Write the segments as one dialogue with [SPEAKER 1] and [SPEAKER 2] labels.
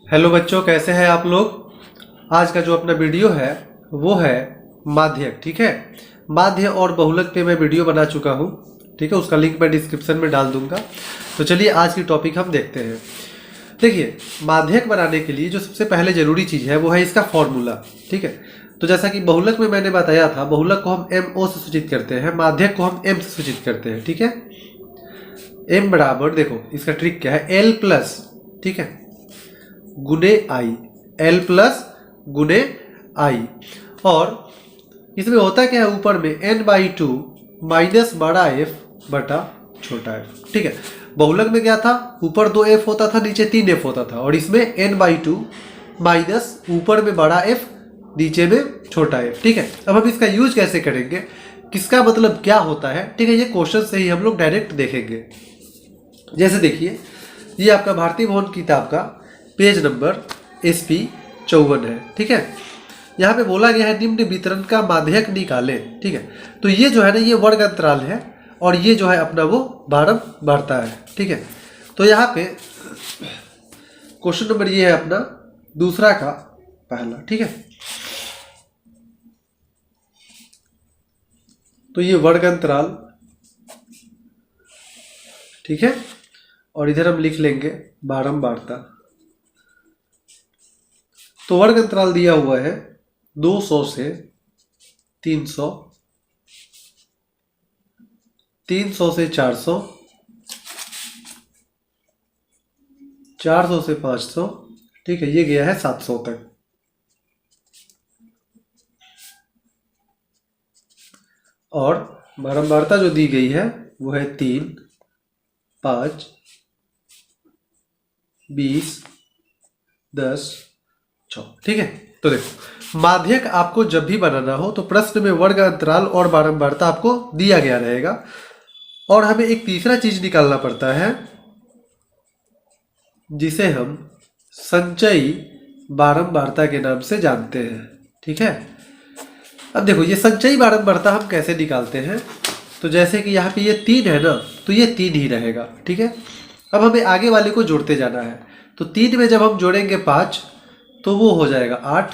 [SPEAKER 1] Hello बच्चों, कैसे हैं आप लोग। आज का जो अपना वीडियो है वो है माध्यक। ठीक है, माध्य और बहुलक पे मैं वीडियो बना चुका हूँ। ठीक है, उसका लिंक मैं डिस्क्रिप्शन में डाल दूंगा। तो चलिए आज की टॉपिक हम देखते हैं। देखिए, माध्यक बनाने के लिए जो सबसे पहले जरूरी चीज़ है वो है इसका फॉर्मूला। ठीक है, तो जैसा कि बहुलक में मैंने बताया था, बहुलक को हम MO से सूचित करते हैं, माध्यक को हम M से सूचित करते हैं। ठीक है, M बराबर, देखो इसका ट्रिक क्या है, L प्लस, ठीक है, गुने आई, L प्लस गुने आई। और इसमें होता क्या है, ऊपर में n/2 माइनस बड़ा F बटा छोटा f। ठीक है, बहुलक में क्या था, ऊपर 2f होता था, नीचे 3f होता था, और इसमें n/2 माइनस ऊपर में बड़ा f, नीचे में छोटा f। ठीक है, अब हम इसका यूज कैसे करेंगे, किसका मतलब क्या होता है, ठीक है, ये क्वेश्चन से ही हम लोग डायरेक्ट देखेंगे। जैसे देखिए, ये आपका भारतीय भवन किताब का पेज नंबर SP 54 है। ठीक है, यहाँ पे बोला गया है निम्न वितरण का माध्यक निकालें। ठीक है, तो ये जो है ना, ये वर्ग अंतराल है, और ये जो है अपना वो बारंबारता है। ठीक है, तो यहाँ पे क्वेश्चन नंबर ये है अपना दूसरा का पहला। ठीक है, तो ये वर्ग अंतराल, ठीक है, और इधर हम लिख लेंगे बारंबारता। तो वर्ग अंतराल दिया हुआ है 200 से 300, 300 से 400, 400 से 500, ठीक है, ये गया है 700 तक। और बारंबारता जो दी गई है वो है 3, 5, 20, 10, 6। ठीक है, तो देखो, माध्यक आपको जब भी बनाना हो तो प्रश्न में वर्ग अंतराल और बारंबारता आपको दिया गया रहेगा, और हमें एक तीसरा चीज निकालना पड़ता है जिसे हम संचयी बारंबारता के नाम से जानते हैं। ठीक है, अब देखो, ये संचयी बारंबारता हम कैसे निकालते हैं, तो जैसे कि यहाँ पे ये 3 है ना, तो ये 3 ही रहेगा। ठीक है, अब हमें आगे वाले को जोड़ते जाना है। तो 3 में जब हम जोड़ेंगे 5 तो वो हो जाएगा 8,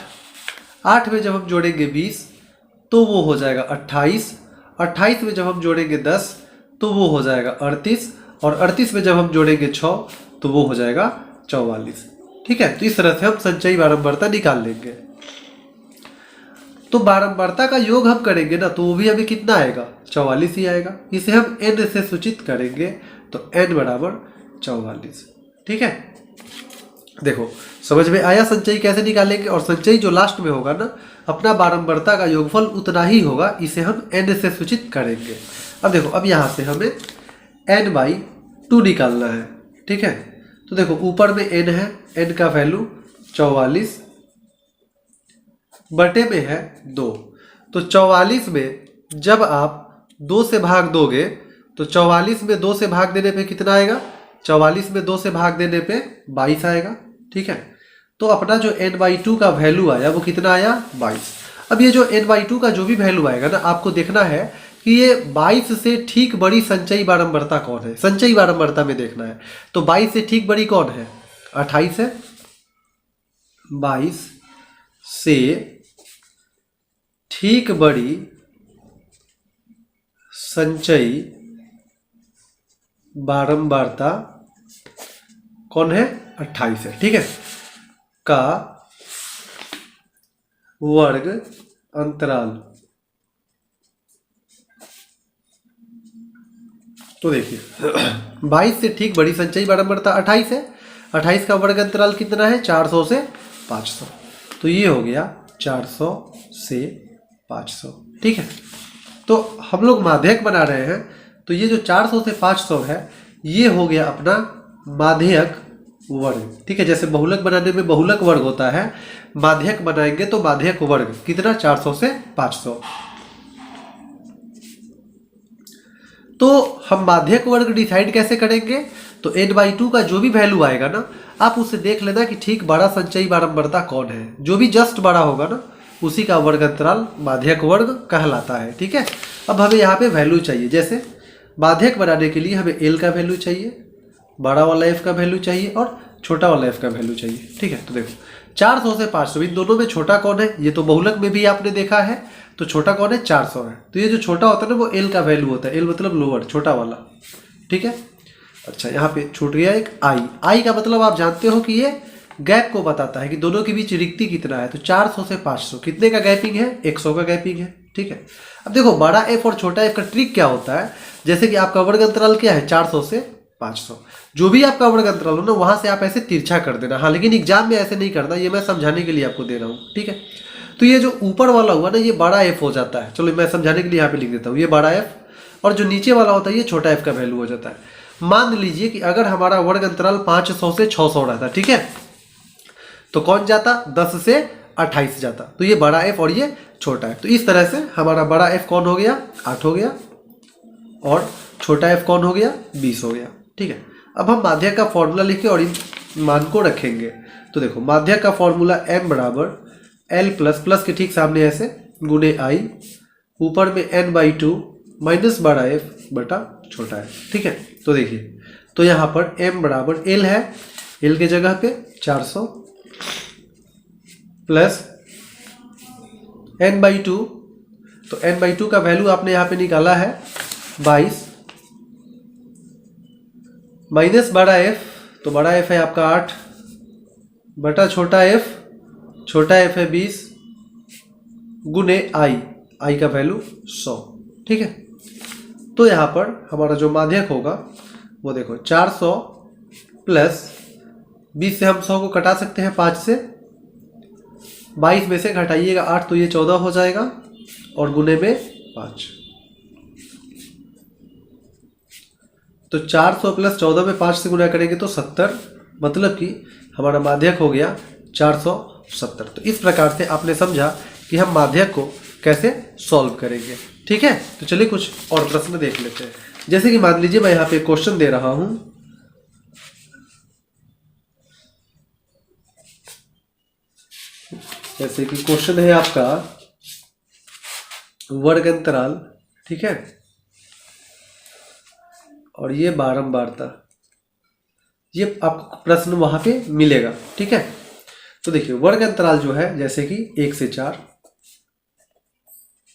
[SPEAKER 1] 8 में जब हम जोड़ेंगे 20 तो वो हो जाएगा 28, 28 में जब हम जोड़ेंगे 10 तो वो हो जाएगा 38, और 38 में जब हम जोड़ेंगे 6 तो वो हो जाएगा 44। ठीक है, तो इस तरह से हम संचयी बारंबारता निकाल लेंगे। तो बारंबारता का योग हम करेंगे ना, तो वो भी हमें कितना आएगा, 44 ही आएगा। इसे हम n से सूचित करेंगे, तो n बराबर 44। ठीक है, देखो समझ में आया संचयी कैसे निकालेंगे। और संचयी जो लास्ट में होगा ना, अपना बारंबारता का योगफल उतना ही होगा, इसे हम n से सूचित करेंगे। अब देखो, अब यहाँ से हमें n/2 निकालना है। ठीक है, तो देखो ऊपर में n है, n का वैल्यू 44 बटे में है 2। तो 44 में जब आप 2 से भाग दोगे तो 44 में 2 से भाग देने पे कितना आएगा, 44 में 2 से भाग देने पे 22 आएगा। ठीक है, तो अपना जो n/2 का वैल्यू आया वो कितना आया, 22। अब ये जो n/2 का जो भी वैल्यू आएगा ना, आपको देखना है कि ये 22 से ठीक बड़ी संचयी बारंबारता कौन है, संचयी बारंबारता में देखना है। तो 22 से ठीक बड़ी कौन है, 28 है। 22 से ठीक बड़ी संचयी बारंबारता कौन है, 28 है। ठीक है, का वर्ग अंतराल। तो देखिए 22 से ठीक बड़ी संचयी बारंबारता 28 है। 28 का वर्ग अंतराल कितना है, 400 से 500। तो ये हो गया 400 से 500। ठीक है, तो हम लोग माध्यक बना रहे हैं, तो ये जो 400 से 500 है, ये हो गया अपना माध्यक वर्ग। ठीक है, जैसे बहुलक बनाने में बहुलक वर्ग होता है, माध्यक बनाएंगे तो माध्यक वर्ग कितना, 400 से 500। तो हम माध्यक वर्ग डिसाइड कैसे करेंगे, तो n/2 का जो भी वैल्यू आएगा ना, आप उससे देख लेना कि ठीक बड़ा संचयी बारंबारता कौन है। जो भी जस्ट बड़ा होगा ना, उसी का वर्ग अंतराल माध्यक वर्ग कहलाता है। ठीक है, अब हमें यहाँ पे वैल्यू चाहिए। जैसे माध्यक बनाने के लिए हमें एल का वैल्यू चाहिए, बड़ा वाला एफ का वैल्यू चाहिए और छोटा वाला एफ का वैल्यू चाहिए। ठीक है, तो देखो 400 से 500, इन दोनों में छोटा कौन है? ये तो बहुलक में भी आपने देखा है, तो छोटा कौन है? 400 है। तो ये जो छोटा होता है ना वो एल का वैल्यू होता है, एल मतलब लोअर, छोटा वाला। ठीक है, अच्छा यहाँ पे छूट गया एक आई। आई का मतलब आप जानते हो कि ये गैप को बताता है कि दोनों के बीच रिक्ति कितना है। तो 400 से 500 कितने का गैपिंग है? 100 का गैपिंग है। ठीक है, अब देखो बड़ा एफ और छोटा एफ का ट्रिक क्या होता है, जैसे कि आपका वर्ग अंतराल क्या है? 400 से 500। जो भी आपका वर्ग अंतराल हो ना वहां से आप ऐसे तिरछा कर देना। हाँ, लेकिन एग्जाम में ऐसे नहीं करना, ये मैं समझाने के लिए आपको दे रहा हूँ। ठीक है, तो ये जो ऊपर वाला हुआ ना ये बड़ा एफ हो जाता है। चलो मैं समझाने के लिए यहाँ पे लिख देता हूँ, ये बड़ा एफ, और जो नीचे वाला होता है ये छोटा एफ का वैल्यू हो जाता है। मान लीजिए कि अगर हमारा वर्ग अंतराल 500 से 600 रहता, ठीक है, तो कौन जाता? 10 से 28 जाता। तो ये बड़ा एफ और ये छोटा एफ। तो इस तरह से हमारा बड़ा एफ कौन हो गया? 8 हो गया, और छोटा एफ कौन हो गया? 20 हो गया। ठीक है, अब हम माध्यक का फॉर्मूला लिखे और इन मान को रखेंगे। तो देखो माध्यक का फॉर्मूला m बराबर l प्लस प्लस के ठीक सामने ऐसे गुने आई, ऊपर में n/2 माइनस बड़ा एफ बटा छोटा एफ। ठीक है, तो देखिए, तो यहाँ पर m बराबर l है, l के जगह पे 400 प्लस n/2, तो n/2 का वैल्यू आपने यहाँ पे निकाला है 22, माइनस बड़ा एफ, तो बड़ा एफ है आपका 8 बटा छोटा एफ है 20 गुने आई का वैल्यू 100। ठीक है, तो यहाँ पर हमारा जो माध्यक होगा वो देखो 400 प्लस 20 से हम 100 को कटा सकते हैं 5 से, 22 में से घटाइएगा 8 तो ये 14 हो जाएगा, और गुने में 5, तो 400 प्लस 14 में 5 से गुना करेंगे तो 70, मतलब कि हमारा माध्यक हो गया 470। तो इस प्रकार से आपने समझा कि हम माध्यक को कैसे सॉल्व करेंगे। ठीक है, तो चलिए कुछ और प्रश्न देख लेते हैं। जैसे कि मान लीजिए मैं यहाँ पे क्वेश्चन दे रहा हूँ, जैसे कि क्वेश्चन है आपका वर्ग अंतराल, ठीक है, और ये बारंबारता, ये आपको प्रश्न वहां पे मिलेगा। ठीक है, तो देखिए वर्ग अंतराल जो है जैसे कि 1 से 4,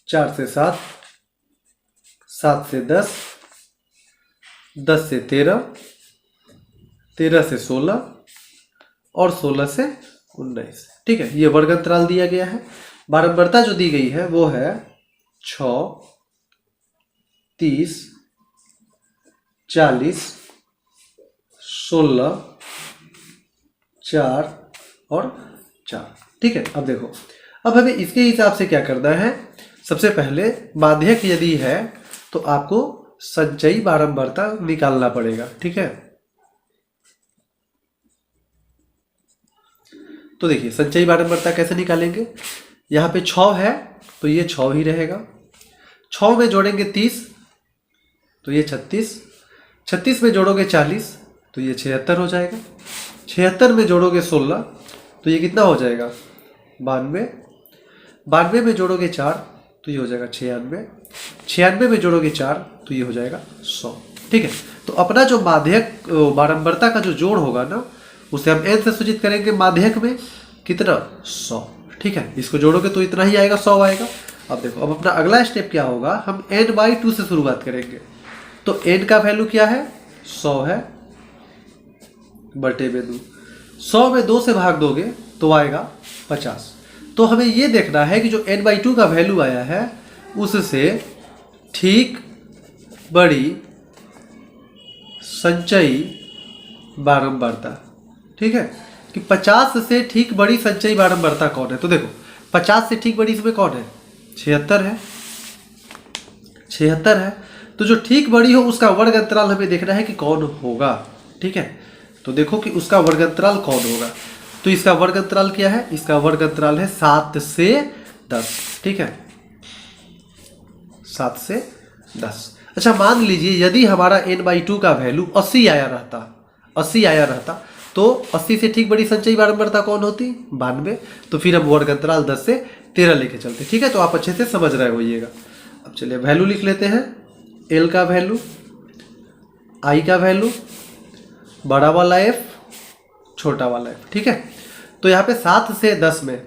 [SPEAKER 1] 4 से 7, 7 से 10, 10 से 13, 13 से 16 और 16 से 19। ठीक है, ये वर्ग अंतराल दिया गया है। बारंबारता जो दी गई है वो है 6, 30, 40, 16, 4 और 4। ठीक है, अब देखो, अब हमें इसके हिसाब से क्या करना है। सबसे पहले माध्यक यदि है तो आपको संचयी बारंबारता निकालना पड़ेगा। ठीक है, तो देखिए संचयी बारंबारता कैसे निकालेंगे। यहाँ पे 6 है तो ये 6 ही रहेगा, 6 में जोड़ेंगे 30 तो ये 36, 36 में जोड़ोगे 40 तो ये 76 हो जाएगा, 76 में जोड़ोगे 16 तो ये कितना हो जाएगा? 92, 92 में जोड़ोगे 4 तो ये हो जाएगा 96, 96 में जोड़ोगे 4 तो ये हो जाएगा 100। ठीक है, तो अपना जो माध्यक बारंबारता का जो जोड़ होगा ना उसे हम n से सूचित करेंगे, माध्यक में कितना? 100। ठीक है, इसको जोड़ोगे तो इतना ही आएगा, 100 आएगा। अब देखो, अब अपना अगला स्टेप क्या होगा, हम n/2 से शुरुआत करेंगे। तो n का वैल्यू क्या है? 100 है, बटे में 2, 100 में 2 से भाग दोगे तो आएगा 50। तो हमें ये देखना है कि जो n/2 का वैल्यू आया है उससे ठीक बड़ी संचयी बारंबारता, ठीक है, कि 50 से ठीक बड़ी संचयी बारंबारता कौन है। तो देखो 50 से ठीक बड़ी इसमें कौन है? 76 है, 76 है। तो जो ठीक बड़ी हो उसका वर्ग अंतराल हमें देखना है कि कौन होगा। ठीक है, तो देखो कि उसका वर्ग अंतराल कौन होगा। तो इसका वर्ग अंतराल क्या है? इसका वर्ग अंतराल है 7 से 10। ठीक है, 7 से 10। अच्छा, मान लीजिए यदि हमारा n/2 का वैल्यू 80 आया रहता तो 80 से ठीक बड़ी संचयी बारंबारता कौन होती? 92। तो फिर हम वर्ग अंतराल 10 से 13 लेके चलते। ठीक है, तो आप अच्छे से समझ रहे होइएगा। अब चलिए वैल्यू लिख लेते हैं। एल का वैल्यू आई का वैल्यू, बड़ा वाला एफ, छोटा वाला एफ, ठीक है। तो यहाँ पे 7 से 10 में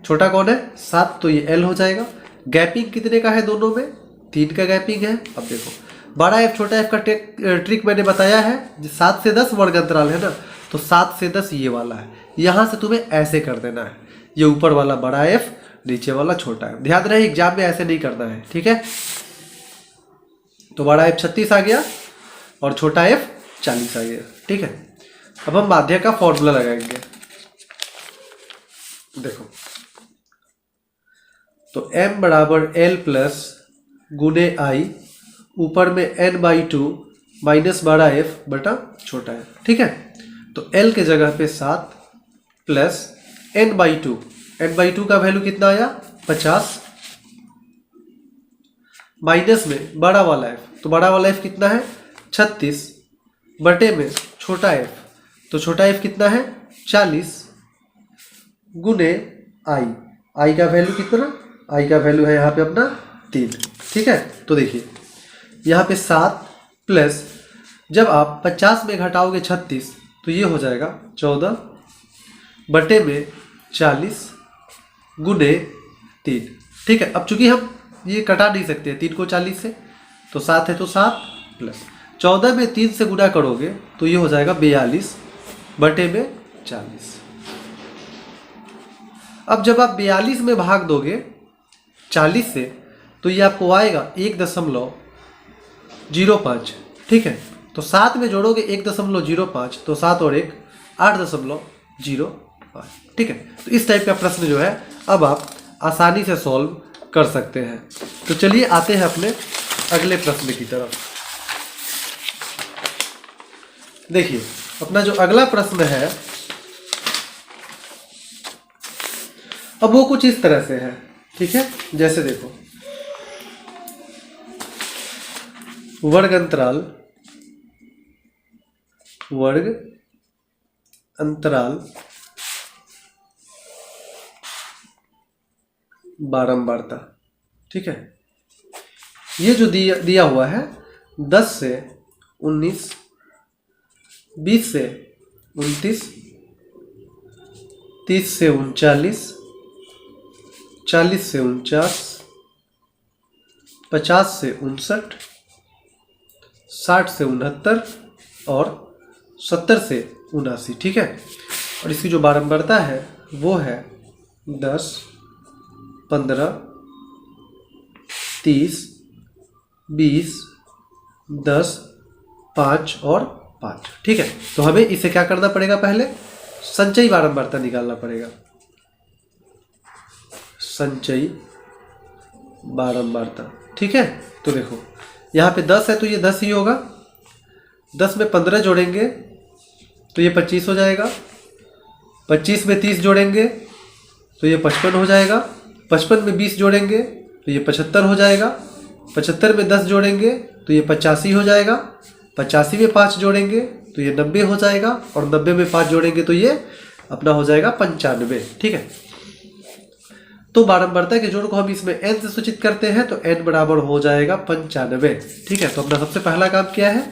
[SPEAKER 1] छोटा कौन है? 7, तो ये एल हो जाएगा। गैपिंग कितने का है दोनों में? 3 का गैपिंग है। अब देखो बड़ा एफ छोटा एफ का ट्रिक मैंने बताया है, 7 से 10 वर्ग अंतराल है ना, तो 7 से 10 ये वाला है। यहाँ से तुम्हें ऐसे कर देना है, ये ऊपर वाला बड़ा एफ, नीचे वाला छोटा एफ। ध्यान रहे एग्जाम में ऐसे नहीं करना है, ठीक है। तो बड़ा एफ 36 आ गया और छोटा एफ 40 आ गया, ठीक है। अब हम माध्य का फॉर्मूला लगाएंगे। देखो तो m बराबर l प्लस गुने आई, ऊपर में n/2 माइनस बड़ा f बटा छोटा f, ठीक है। तो l के जगह पे 7 प्लस n/2, n/2 का वैल्यू कितना आया? 50, माइनस में बड़ा वाला f, तो बड़ा वाला f कितना है? 36, बटे में छोटा f, तो छोटा f कितना है? 40, गुने आई का वैल्यू कितना? आई का वैल्यू है यहाँ पे अपना 3, ठीक है। तो देखिए यहाँ पे 7 प्लस, जब आप 50 में घटाओगे 36 तो ये हो जाएगा 14, बटे में 40 गुने 3, ठीक है। अब चूंकि हम ये कटा नहीं सकते 3 को 40 से, तो 7 है तो 7 प्लस 14 में 3 से गुना करोगे तो ये हो जाएगा 42, बटे में 40। अब जब आप 42 में भाग दोगे 40 से तो ये आपको आएगा 1.05, ठीक है। तो 7 में जोड़ोगे 1.05, तो 7 और 1 8.05, ठीक है। तो इस टाइप का प्रश्न जो है अब आप आसानी से सॉल्व कर सकते हैं। तो चलिए आते हैं अपने अगले प्रश्न की तरफ। देखिए अपना जो अगला प्रश्न है अब वो कुछ इस तरह से है, ठीक है। जैसे देखो वर्ग अंतराल बारंबारता, ठीक है। ये जो दिया हुआ है 10 से 19, 20 से 29, 30 से 39, 40 से 49, 50 से 59, 60 से 69 और 70 से 79, ठीक है। और इसकी जो बारंबारता है वो है 10, 15, 30, 20, 10, 5 और 5, ठीक है। तो हमें इसे क्या करना पड़ेगा? पहले संचयी बारंबारता निकालना पड़ेगा। संचयी बारंबारता, ठीक है। तो देखो यहाँ पे 10 है तो ये 10 ही होगा, 10 में 15 जोड़ेंगे तो ये 25 हो जाएगा, 25 में 30 जोड़ेंगे तो ये 55 हो जाएगा, 55 में 20 जोड़ेंगे तो ये 75 हो जाएगा, 75 में 10 जोड़ेंगे तो ये 85 हो जाएगा, 85 में 5 जोड़ेंगे तो ये 90 हो जाएगा, और 90 में 5 जोड़ेंगे तो ये अपना हो जाएगा 95, ठीक है। तो बारंबारता के जोड़ को हम इसमें n से सूचित करते हैं, तो n बराबर हो जाएगा 95, ठीक है। तो अपना सबसे पहला काम क्या है?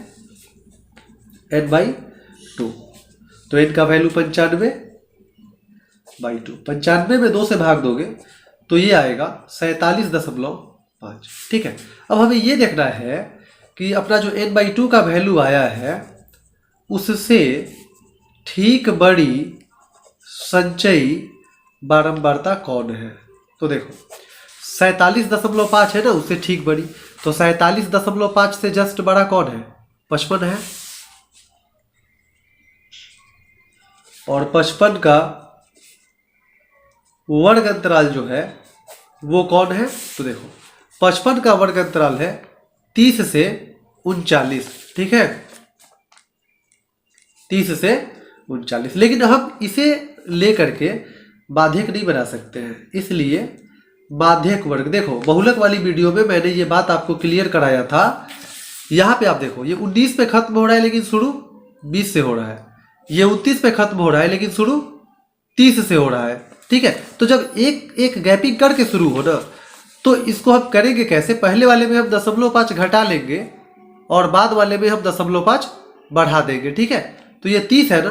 [SPEAKER 1] n/2, तो n का वैल्यू 95/2, 95 में 2 से भाग दोगे तो ये आएगा 47.5, ठीक है। अब हमें ये देखना है कि अपना जो n/2 का वैल्यू आया है उससे ठीक बड़ी संचयी बारंबारता कौन है? तो देखो 47.5 है ना, उससे ठीक बड़ी, तो 47.5 से जस्ट बड़ा कौन है? 55 है, और 55 का वर्ग अंतराल जो है वो कौन है? तो देखो 55 का वर्ग अंतराल है 30 से 39, ठीक है, 30 से 39। लेकिन हम इसे लेकर के बाध्यक नहीं बना सकते हैं, इसलिए बाध्यक वर्ग, देखो बहुलक वाली वीडियो में मैंने ये बात आपको क्लियर कराया था। यहाँ पे आप देखो ये 19 पे खत्म हो रहा है लेकिन शुरू 20 से हो रहा है, ये 29 पे खत्म हो रहा है लेकिन शुरू 30 से हो रहा है, ठीक है। तो जब एक एक गैपिंग करके शुरू हो ना, तो इसको हम करेंगे कैसे? पहले वाले में हम 0.5 घटा लेंगे और बाद वाले में हम 0.5 बढ़ा देंगे, ठीक है। तो ये 30 है ना,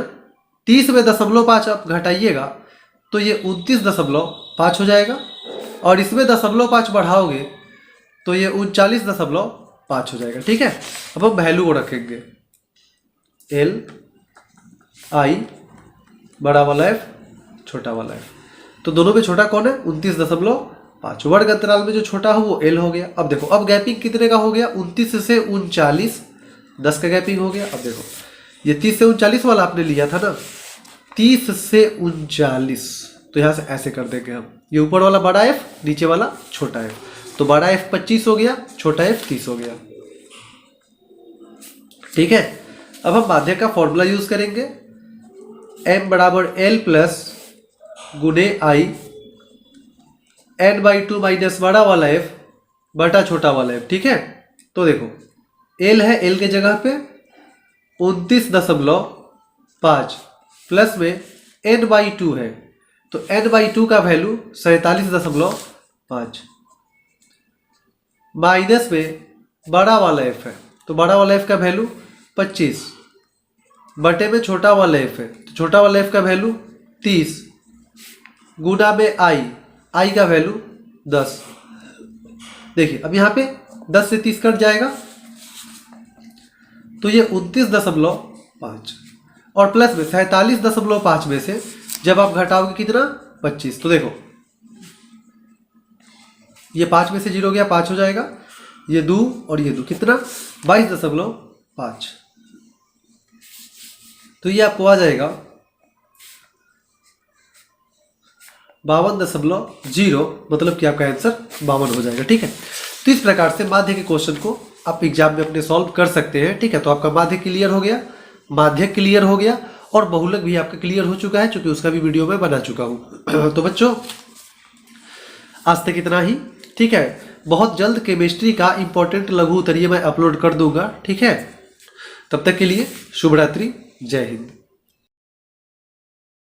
[SPEAKER 1] 30 में 0.5 आप घटाइएगा तो ये 29.5 हो जाएगा, और इसमें 0.5 बढ़ाओगे तो ये 39.5 हो जाएगा, ठीक है। अब हम वैल्यू को रखेंगे, एल आई बड़ा वाला एफ छोटा वाला एफ, तो दोनों में छोटा कौन है, 29.5। वर्ग अंतराल में जो छोटा हो वो एल हो गया। अब देखो, अब गैपिंग कितने का हो गया, 29 से 39, 10 का गैपिंग हो गया। अब देखो ये 30 से 39 वाला आपने लिया था ना, 30 से 39, तो यहाँ से ऐसे कर देंगे हम, ये ऊपर वाला बड़ा एफ, नीचे वाला छोटा एफ, तो बड़ा एफ 25 हो गया, छोटा एफ 30 हो गया, ठीक है। अब हम माध्यक का फॉर्मूला यूज करेंगे, m बराबर l प्लस गुने आई n/2 माइनस बड़ा वाला f बटा छोटा वाला f, ठीक है। तो देखो l है, l के जगह पे 29.5 प्लस में n/2 है, तो n/2 का वैल्यू 47.5 माइनस में बड़ा वाला f है, तो बड़ा वाला f का वैल्यू 25 बटे में छोटा वाला f है, तो छोटा वाला f का वैल्यू 30 गुना में आई का वैल्यू 10। देखिए अब यहाँ पे 10 से 30 कट जाएगा तो ये 29.5 और प्लस में 47.5 में से जब आप घटाओगे कितना, 25, तो देखो ये 5 में से 0 गया, 5 हो जाएगा, ये 2 और ये 2 कितना, 22.5, तो ये आपको आ जाएगा 52.0, मतलब कि आपका आंसर 52 हो जाएगा, ठीक है। तो इस प्रकार से माध्य के क्वेश्चन को आप एग्जाम में अपने सॉल्व कर सकते हैं, ठीक है। तो आपका माध्य क्लियर हो गया, माध्यक क्लियर हो गया, और बहुलक भी आपका क्लियर हो चुका है, क्योंकि उसका भी वीडियो मैं बना चुका हूँ। तो बच्चों आज तक इतना ही, ठीक है। बहुत जल्द केमिस्ट्री का इंपॉर्टेंट लघु उत्तरीय मैं अपलोड कर दूंगा, ठीक है। तब तक के लिए शुभ रात्रि, जय हिंद।